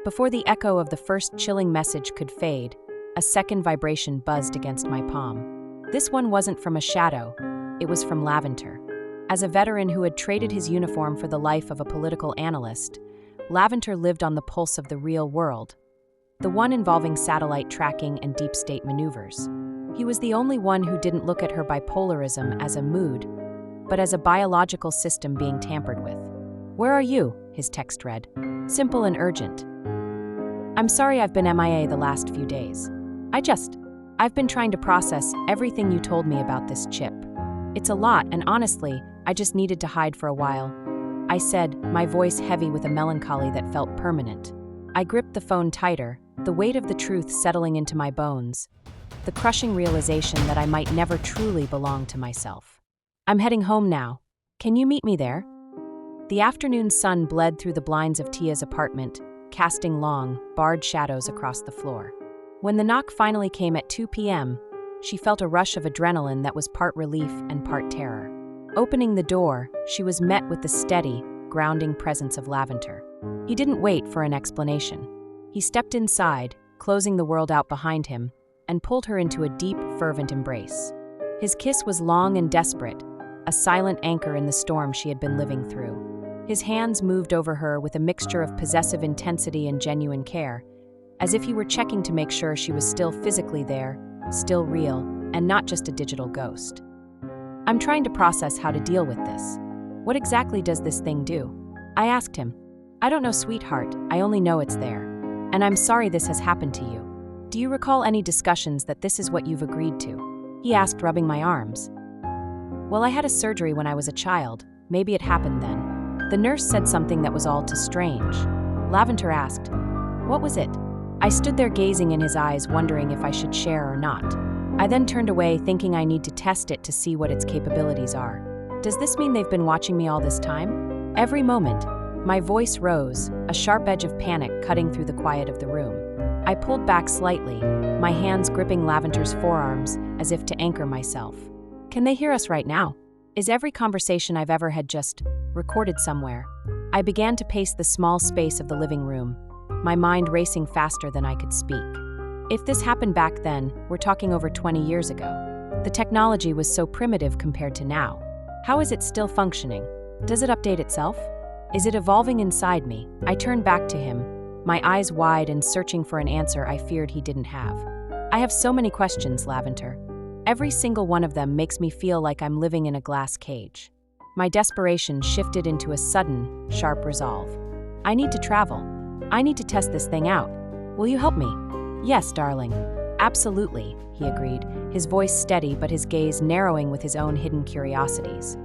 Before the echo of the first chilling message could fade, a second vibration buzzed against my palm. This one wasn't from a shadow, it was from Laventer. As a veteran who had traded his uniform for the life of a political analyst, Laventer lived on the pulse of the real world, the one involving satellite tracking and deep state maneuvers. He was the only one who didn't look at her bipolarism as a mood, but as a biological system being tampered with. "Where are you?" his text read. Simple and urgent. "I'm sorry I've been MIA the last few days. I've been trying to process everything you told me about this chip. It's a lot, and honestly, I just needed to hide for a while," I said, my voice heavy with a melancholy that felt permanent. I gripped the phone tighter, the weight of the truth settling into my bones, the crushing realization that I might never truly belong to myself. "I'm heading home now. Can you meet me there?" The afternoon sun bled through the blinds of Tia's apartment, casting long, barred shadows across the floor. When the knock finally came at 2 p.m., she felt a rush of adrenaline that was part relief and part terror. Opening the door, she was met with the steady, grounding presence of Laventer. He didn't wait for an explanation. He stepped inside, closing the world out behind him, and pulled her into a deep, fervent embrace. His kiss was long and desperate, a silent anchor in the storm she had been living through. His hands moved over her with a mixture of possessive intensity and genuine care, as if he were checking to make sure she was still physically there, still real, and not just a digital ghost. "I'm trying to process how to deal with this. What exactly does this thing do?" I asked him. "I don't know, sweetheart, I only know it's there. And I'm sorry this has happened to you. Do you recall any discussions that this is what you've agreed to?" He asked, rubbing my arms. "Well, I had a surgery when I was a child. Maybe it happened then. The nurse said something that was all too strange." Laventer asked, "What was it?" I stood there gazing in his eyes, wondering if I should share or not. I then turned away, thinking I need to test it to see what its capabilities are. Does this mean they've been watching me all this time? Every moment, my voice rose, a sharp edge of panic cutting through the quiet of the room. I pulled back slightly, my hands gripping Laventer's forearms as if to anchor myself. Can they hear us right now? Is every conversation I've ever had just recorded somewhere? I began to pace the small space of the living room, my mind racing faster than I could speak. If this happened back then, we're talking over 20 years ago. The technology was so primitive compared to now. How is it still functioning? Does it update itself? Is it evolving inside me? I turned back to him, my eyes wide and searching for an answer I feared he didn't have. "I have so many questions, Laventer. Every single one of them makes me feel like I'm living in a glass cage." My desperation shifted into a sudden, sharp resolve. "I need to travel. I need to test this thing out. Will you help me?" "Yes, darling. Absolutely," he agreed, his voice steady but his gaze narrowing with his own hidden curiosities.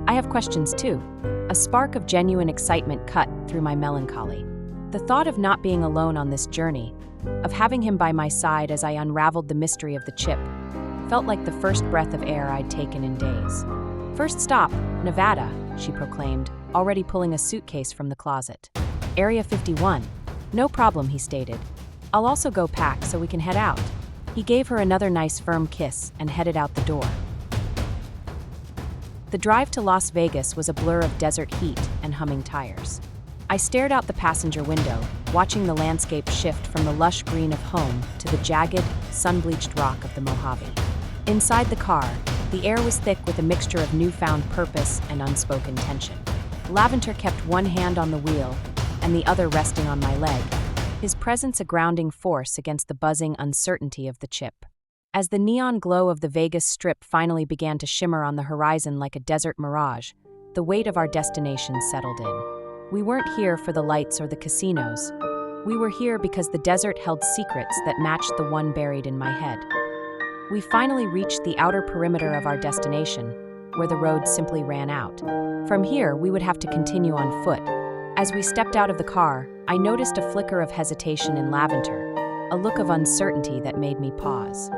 "I have questions too." A spark of genuine excitement cut through my melancholy. The thought of not being alone on this journey, of having him by my side as I unraveled the mystery of the chip, felt like the first breath of air I'd taken in days. "First stop, Nevada," she proclaimed, already pulling a suitcase from the closet. "Area 51. "No problem," he stated. "I'll also go pack so we can head out." He gave her another nice firm kiss and headed out the door. The drive to Las Vegas was a blur of desert heat and humming tires. I stared out the passenger window, watching the landscape shift from the lush green of home to the jagged, sun-bleached rock of the Mojave. Inside the car, the air was thick with a mixture of newfound purpose and unspoken tension. Laventer kept one hand on the wheel and the other resting on my leg, his presence a grounding force against the buzzing uncertainty of the chip. As the neon glow of the Vegas Strip finally began to shimmer on the horizon like a desert mirage, the weight of our destination settled in. We weren't here for the lights or the casinos. We were here because the desert held secrets that matched the one buried in my head. We finally reached the outer perimeter of our destination, where the road simply ran out. From here, we would have to continue on foot. As we stepped out of the car, I noticed a flicker of hesitation in Laventer, a look of uncertainty that made me pause.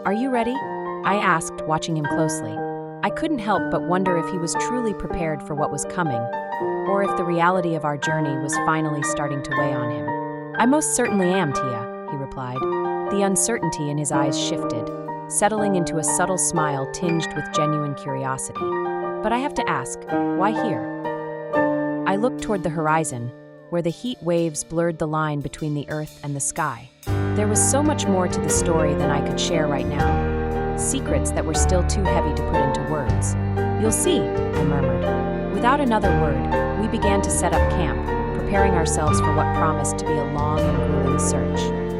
"Are you ready?" I asked, watching him closely. I couldn't help but wonder if he was truly prepared for what was coming, or if the reality of our journey was finally starting to weigh on him. "I most certainly am, Tia," he replied. The uncertainty in his eyes shifted, settling into a subtle smile tinged with genuine curiosity. "But I have to ask, why here?" I looked toward the horizon, where the heat waves blurred the line between the earth and the sky. There was so much more to the story than I could share right now. Secrets that were still too heavy to put into words. "You'll see," I murmured. Without another word, we began to set up camp, preparing ourselves for what promised to be a long and grueling search.